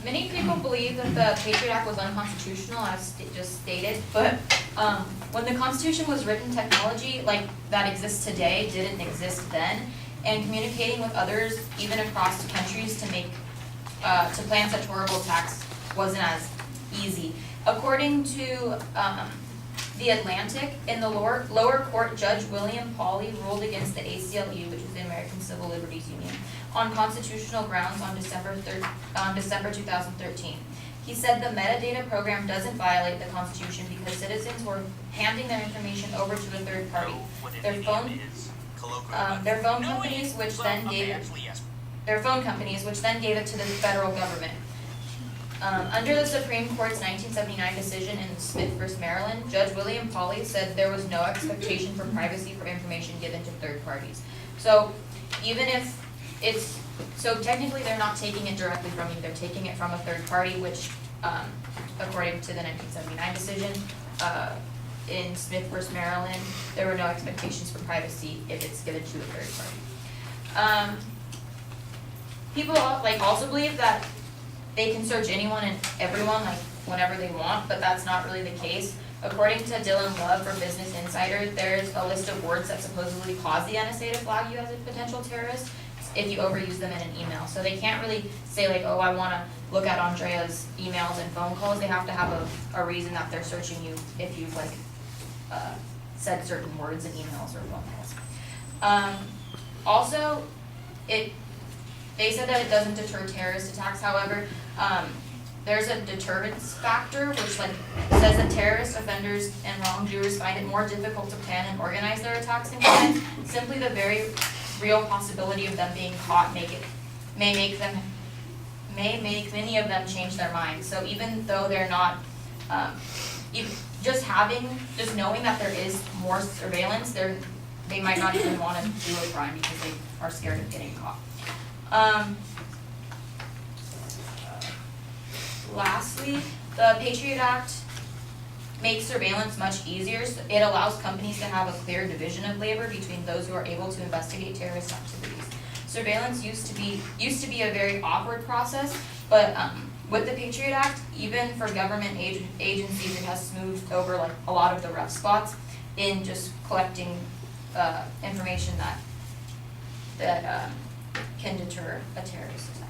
Many people believe that the Patriot Act was unconstitutional, as just stated, but when the Constitution was written, technology like that exists today didn't exist then, and communicating with others, even across countries, to plan such horrible attacks wasn't as easy. According to The Atlantic, in the lower court, Judge William Pauley ruled against the ACLU, which is the American Civil Liberties Union, on constitutional grounds on December 2013. He said the metadata program doesn't violate the Constitution because citizens were handing their information over to a third party. Their phone companies, which then gave it to the federal government. Under the Supreme Court's 1979 decision in Smith v. Maryland, Judge William Pauley said there was no expectation for privacy for information given to third parties. So even if technically they're not taking it directly from you, they're taking it from a third party, which according to the 1979 decision in Smith v. Maryland, there were no expectations for privacy if it's given to a third party. People also believe that they can search anyone and everyone whenever they want, but that's not really the case. According to Dylan Love from Business Insider, there's a list of words that supposedly cause the NSA to flag you as a potential terrorist if you overuse them in an email. So they can't really say oh, I want to look at Andrea's emails and phone calls. They have to have a reason that they're searching you if you've said certain words in emails or phone calls. Also, they said that it doesn't deter terrorist attacks. However, there's a deterrence factor, which says that terrorist offenders and wrongdoers find it more difficult to plan and organize their attacks and crimes. Simply the very real possibility of them being caught may make many of them change their minds. So even though they're not, just knowing that there is more surveillance, they might not even want to do a crime because they are scared of getting caught. Lastly, the Patriot Act makes surveillance much easier. So it allows companies to have a clear division of labor between those who are able to investigate terrorist activities. Surveillance used to be a very awkward process, but with the Patriot Act, even for government agencies, it has smoothed over a lot of the rough spots in just collecting information that can deter a terrorist attack.